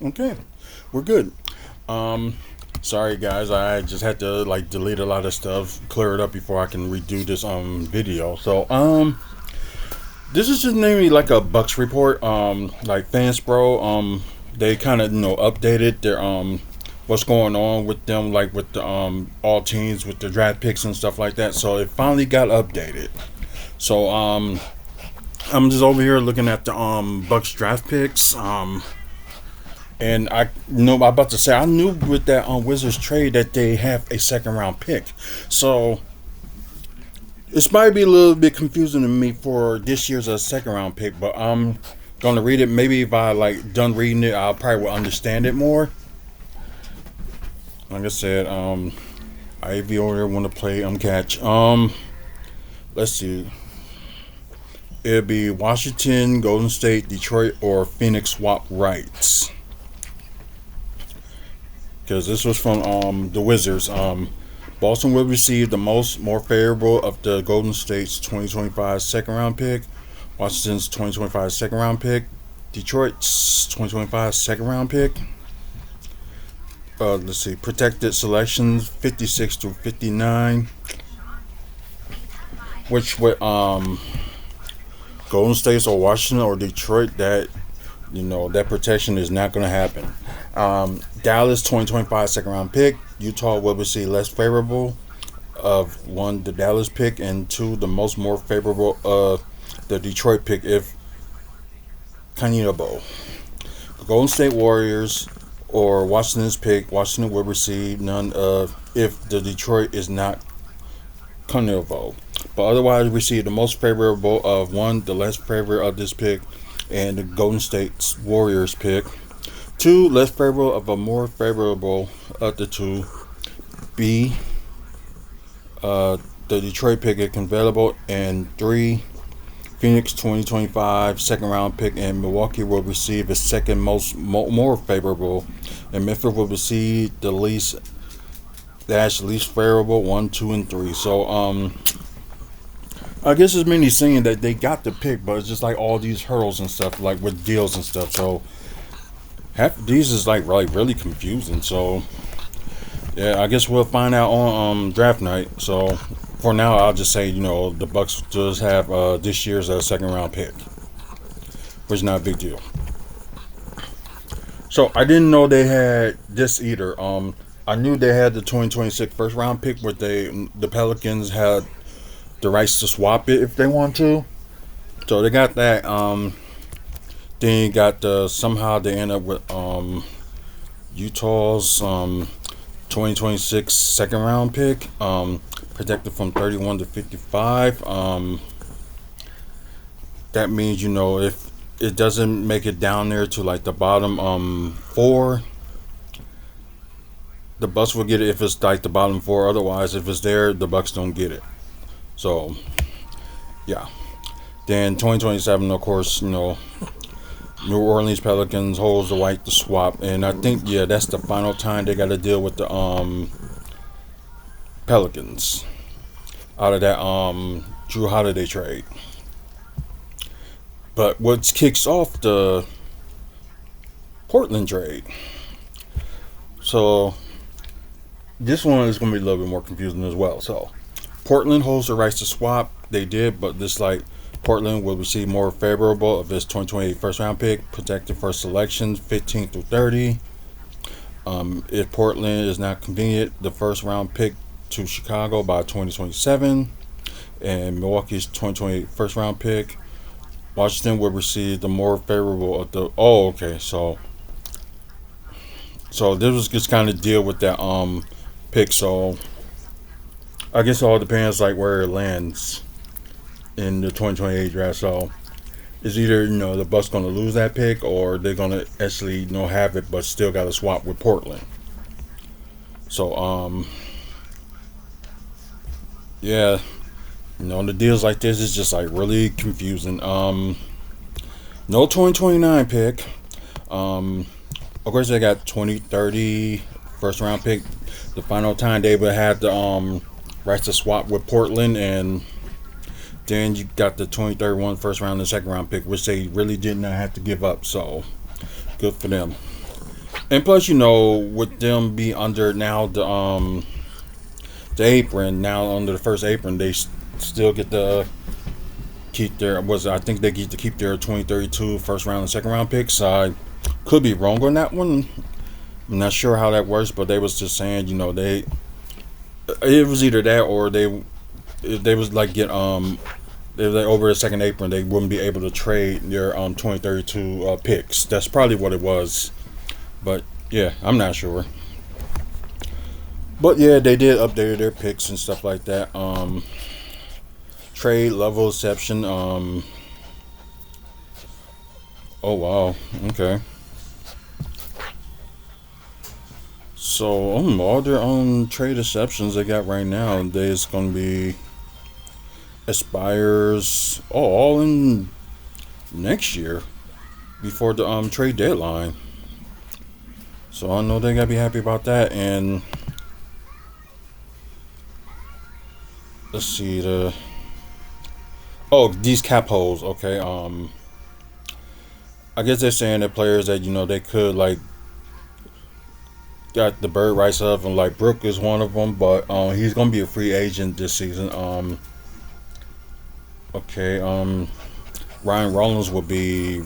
Okay, we're good. Um, Sorry guys, I just had to like delete a lot of stuff, clear it up before I can redo this video. This is just mainly like a Bucks report. Like Fansbro, they kind of updated their what's going on with them, like with the all teams with the draft picks and stuff like that. So it finally got updated. So I'm just over here looking at the Bucks draft picks. And I'm about to say I knew with that Wizards trade that they have a second round pick. So this might be a little bit confusing to me for this year's second round pick, but I'm gonna read it. Maybe if I like done reading it, I'll probably will understand it more. Like I said, Ivy over there want to play catch. Let's see. It'll be Washington, Golden State, Detroit, or Phoenix swap rights. Because this was from the Wizards. Boston will receive the more favorable of the Golden State's 2025 second round pick, Washington's 2025 second round pick, Detroit's 2025 second round pick. Let's see, protected selections 56 through 59, which with Golden State or Washington or Detroit, that protection is not going to happen. Dallas 2025 second round pick. Utah will receive less favorable of one the Dallas pick and two the more favorable of the Detroit pick if Canino. The Golden State Warriors or Washington's pick. Washington will receive none of if the Detroit is not Canino, but otherwise receive the most favorable of one the less favorable of this pick and the Golden State Warriors pick. Two, less favorable of a more favorable of the two. B, the Detroit pick is available. And three, Phoenix 2025 second round pick and Milwaukee will receive the second more favorable. And Memphis will receive the least favorable 1, 2, and 3. So I guess it's mainly saying that they got the pick, but it's just like all these hurdles and stuff, like with deals and stuff. So half of these is like really confusing. So yeah, I guess we'll find out on draft night. So for now, I'll just say the Bucks just have this year's second round pick, which is not a big deal. So I didn't know they had this either. I knew they had the 2026 first round pick, but the Pelicans had the rights to swap it if they want to. So they got that. Then you got somehow they end up with Utah's 2026 second round pick, protected from 31 to 55. That means if it doesn't make it down there to like the bottom four, the Bucks will get it if it's like the bottom four. Otherwise, if it's there, the Bucks don't get it. So yeah. Then 2027, of course, New Orleans Pelicans holds the right to swap, and I think that's the final time they got to deal with the Pelicans out of that Drew Holiday trade. But what kicks off the Portland trade? So this one is going to be a little bit more confusing as well. So Portland holds the rights to swap. They did, but this like Portland will receive more favorable of his 2028 first round pick, protected for selections 15 through 30. If Portland is not convenient, the first round pick to Chicago by 2027, and Milwaukee's 2028 first round pick. Washington will receive the more favorable of the. Oh, okay. So this was just kind of deal with that pick. So I guess it all depends like where it lands in the 2028 draft. So it's either the Bucks going to lose that pick or they're going to actually have it but still got to swap with Portland. So yeah, the deals like this is just like really confusing. No 2029 pick. Of course they got 2030 first round pick. The final time they would have the rights to swap with Portland, and then you got the 2031 first round and second round pick, which they really did not have to give up. So good for them. And plus, with them be under now the apron now under the first apron, they still get to keep their was I think they get to keep their 2032 first round and second round picks. I could be wrong on that one. I'm not sure how that works, but they was just saying, they it was either that or they was like get if they over the second apron, they wouldn't be able to trade their 2032 picks. That's probably what it was, but yeah, I'm not sure. But yeah, they did update their picks and stuff like that. Trade level exception. Oh wow. Okay. So all their trade exceptions they got right now, there's gonna be expires. Oh, all in next year before the trade deadline. So I know they gotta be happy about that. And let's see these cap holes. Okay. I guess they're saying that players that they could like got the bird rights of, and like Brook is one of them, but he's gonna be a free agent this season. Okay. Ryan Rollins will be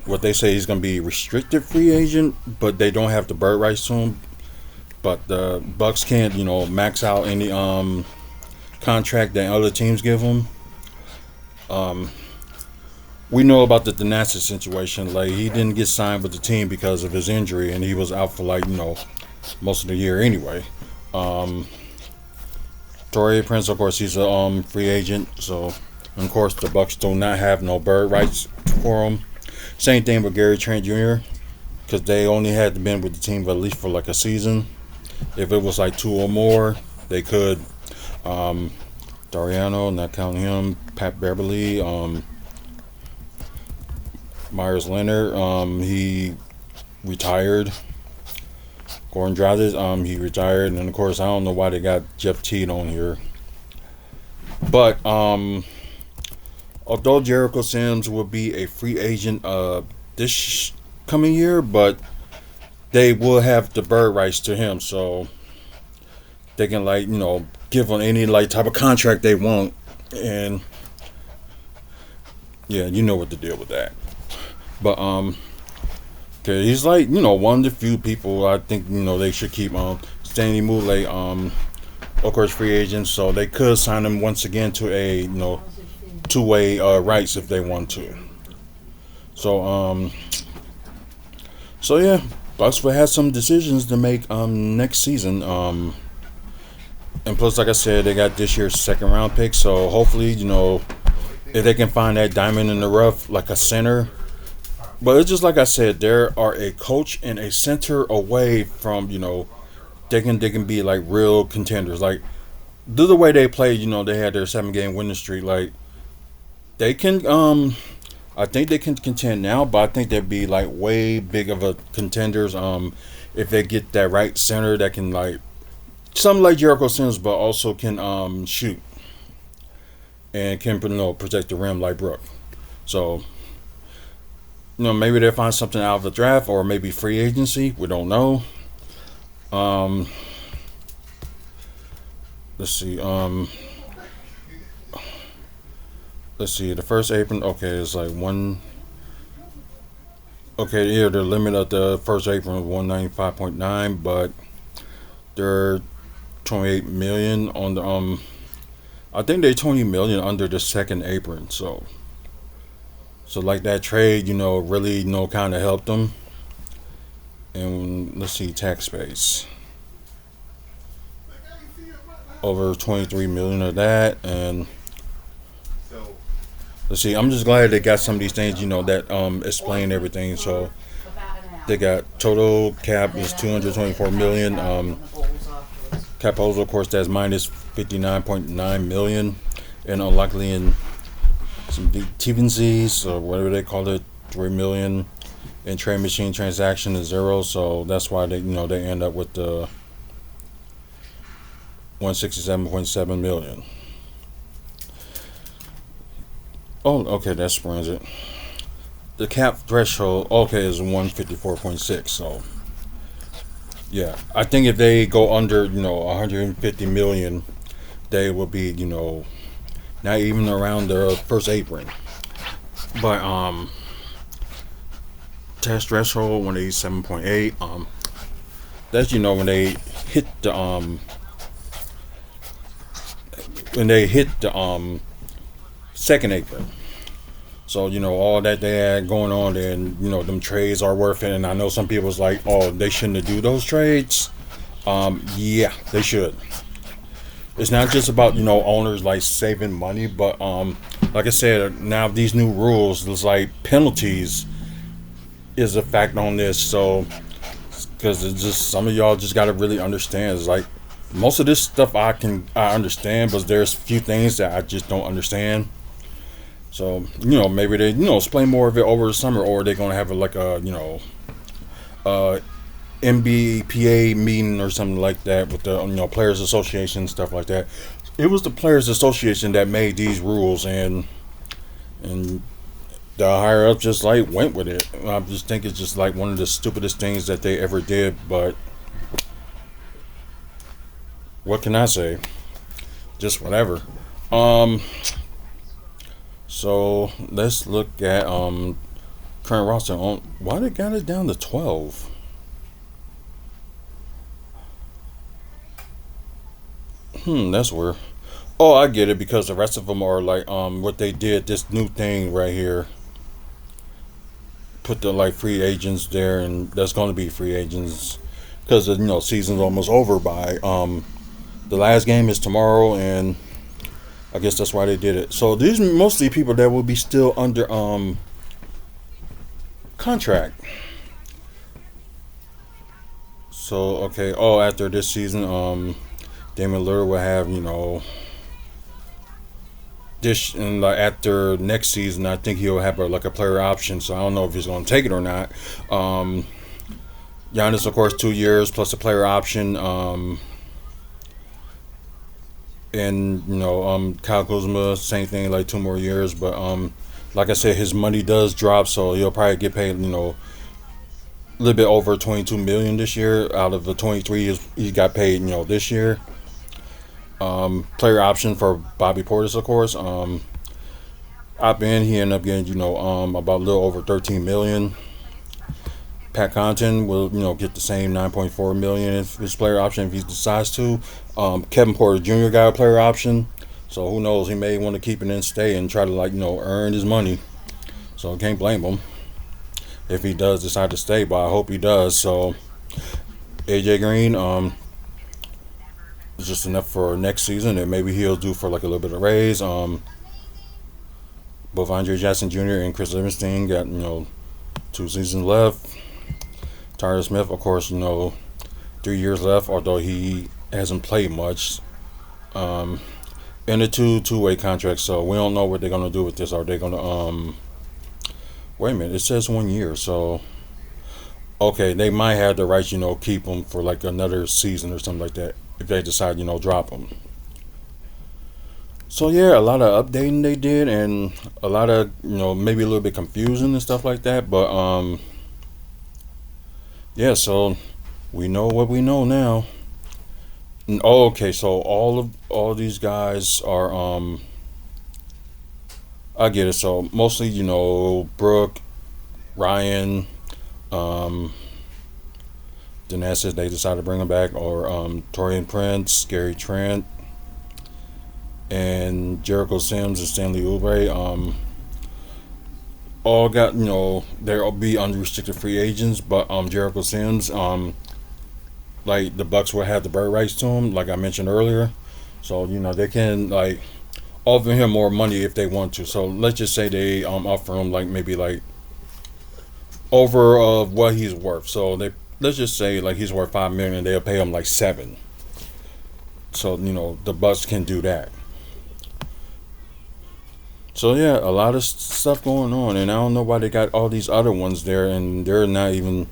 what they say he's gonna be restricted free agent, but they don't have the bird rights to him. But the Bucks can't max out any contract that other teams give him. Um, we know about the Thanasis situation. Like he didn't get signed with the team because of his injury, and he was out for like most of the year anyway. Um, Torrey Prince, of course, he's a free agent. So, of course, the Bucks do not have no bird rights for him. Same thing with Gary Trent Jr. because they only had been with the team at least for like a season. If it was like two or more, they could. Um, Dariano, not counting him. Pat Beverly, Myers Leonard, he retired. Gordon Dragic, he retired, and of course I don't know why they got Jeff Teague on here. But although Jericho Sims will be a free agent this coming year, but they will have the bird rights to him, so they can give him any type of contract they want, and yeah, you know what to deal with that. But okay, he's one of the few people I think they should keep Stanley Moulay of course free agent, so they could sign him once again to a two-way rights if they want to. So so yeah, Bucks will have some decisions to make next season. And plus, like I said, they got this year's second round pick, so hopefully if they can find that diamond in the rough like a center. But it's just like I said, there are a coach and a center away from they can be like real contenders. Like the way they play, they had their 7-game winning streak. Like they can I think they can contend now, but I think they'd be like way big of a contenders if they get that right center that can something like Jericho Sims, but also can shoot and can protect the rim like Brook. So maybe they'll find something out of the draft or maybe free agency. We don't know. Let's see. Let's see. The first apron. Okay, it's like one. Okay, yeah, the limit of the first apron was 195.9, but they're 28 million on the I think they're 20 million under the second apron. So like that trade, really kind of helped them. And let's see, tax base over 23 million of that. And let's see, I'm just glad they got some of these things that explain everything. So they got total cap is 224 million. Cap holds, of course, that's minus 59.9 million, and unlikely in some T&Cs or whatever they call it, 3 million, and trade machine transaction is 0. So that's why they they end up with the 167.7 million. Oh, okay, that springs it. The cap threshold, okay, is 154.6. So Yeah, I think if they go under 150 million, they will be not even around the first apron. But test threshold when they 7.8. That's when they hit the second apron. So all that they had going on, and them trades are worth it. And I know some people's like, oh, they shouldn't have do those trades. Yeah, they should. It's not just about owners like saving money, but like I said, now these new rules, there's like penalties is a fact on this. So because it's just some of y'all just got to really understand. It's like most of this stuff I understand, but there's few things that I just don't understand. So maybe they explain more of it over the summer, or they're gonna have like a uh MBPA meeting or something like that with the Players Association and stuff like that. It was the Players Association that made these rules, and the higher up just like went with it. I just think it's just like one of the stupidest things that they ever did. But what can I say? Just whatever. Um, so let's look at current roster. On why they got it down to 12. That's weird. Oh, I get it because the rest of them are like what they did. This new thing right here, put the like free agents there, and that's going to be free agents because season's almost over by the last game is tomorrow, and I guess that's why they did it. So these are mostly people that will be still under contract. So okay, oh after this season, Damian Lillard will have this, and like after next season, I think he'll have like a player option. So I don't know if he's going to take it or not. Um, Giannis, of course, 2 years plus a player option. And Kyle Kuzma, same thing, like 2 more years. But like I said, his money does drop, so he'll probably get paid a little bit over 22 million this year out of the 23 he got paid this year. Player option for Bobby Portis, of course. Up in he ended up getting about a little over 13 million. Pat Connaughton will get the same 9.4 million if his player option if he decides to. Kevin Porter Jr. got a player option, so who knows? He may want to keep it and stay and try to earn his money. So I can't blame him if he does decide to stay, but I hope he does. So AJ Green, is just enough for next season, and maybe he'll do for like a little bit of raise. Both Andre Jackson Jr. and Chris Livingston got 2 seasons left. Tyler Smith, of course, 3 years left, although he hasn't played much. Um, and a two-way contract, so we don't know what they're gonna do with this. Are they gonna wait a minute? It says 1 year, so okay, they might have the right, keep him for like another season or something like that if they decide, drop him. So yeah, a lot of updating they did, and a lot of maybe a little bit confusing and stuff like that. But yeah, so we know what we know now. Oh, okay, so all these guys are I get it. So mostly Brooke, Ryan, um, then that's it. They decided to bring him back, or Torian Prince, Gary Trent, and Jericho Sims and Stanley Oubre. All got they'll be unrestricted free agents, but Jericho Sims like the Bucks will have the bird rights to him, like I mentioned earlier. So they can like offer him more money if they want to. So let's just say they offer him like maybe like over of what he's worth. So they let's just say like he's worth 5 million, they'll pay him like 7. So the Bucks can do that. So yeah, a lot of stuff going on, and I don't know why they got all these other ones there, and they're not even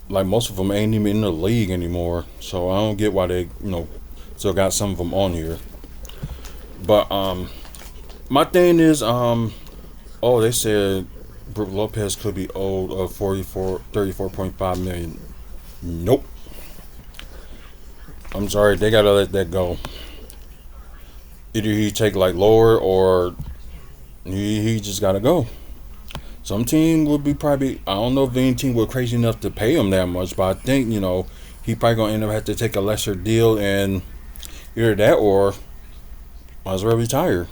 like most of them ain't even in the league anymore. So I don't get why they still got some of them on here. But my thing is oh, they said Brook Lopez could be owed of 34.5 million. Nope. I'm sorry, they gotta let that go. Either he take like lower, or he just gotta go. Some team would be probably, I don't know if any team were crazy enough to pay him that much, but I think, he probably gonna end up have to take a lesser deal, and either that or might as well retire.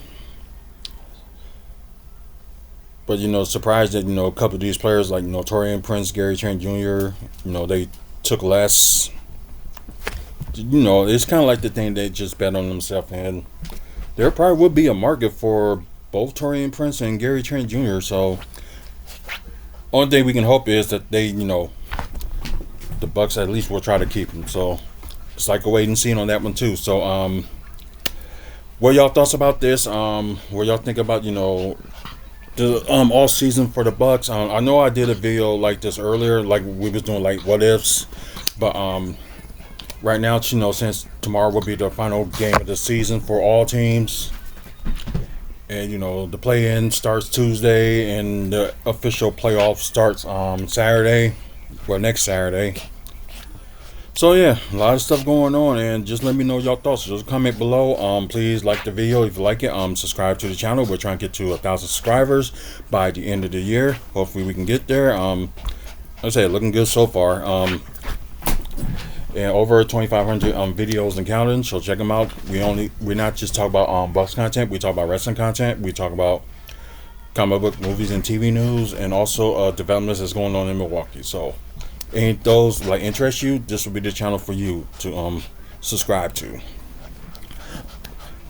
But surprised that a couple of these players like Torian Prince, Gary Trent Jr. They took less. It's kind of like the thing they just bet on themselves, and there probably would be a market for both Torian Prince and Gary Trent Jr. So only thing we can hope is that the Bucks at least will try to keep him. So it's like a wait and see on that one too. So what y'all thoughts about this? What y'all think about the all season for the Bucks? I know I did a video like this earlier, like we was doing like what ifs, but right now, since tomorrow will be the final game of the season for all teams, and the play-in starts Tuesday, and the official playoff starts Saturday, well next Saturday. So yeah, a lot of stuff going on, and just let me know your thoughts. Just comment below. Please like the video if you like it. Subscribe to the channel. We're trying to get to 1,000 subscribers by the end of the year. Hopefully we can get there. Like I said, looking good so far. And over 2,500 videos and counting. So check them out. We're not just talking about Bucks content. We talk about wrestling content. We talk about comic book, movies, and TV news, and also developments that's going on in Milwaukee. So ain't those like interest you, this will be the channel for you to subscribe to.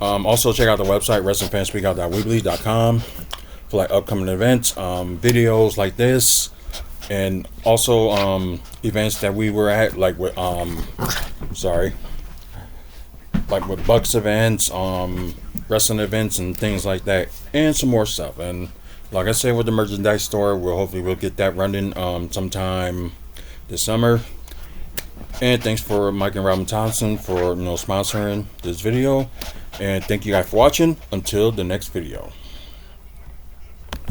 Also check out the website wrestlingfanspeakout.weebly.com for like upcoming events, videos like this, and also events that we were at, like with like with Bucks events, wrestling events, and things like that, and some more stuff. And like I said, with the merchandise store, we'll get that running sometime this summer. And thanks for Mike and Robin Thompson for sponsoring this video, and thank you guys for watching. Until the next video.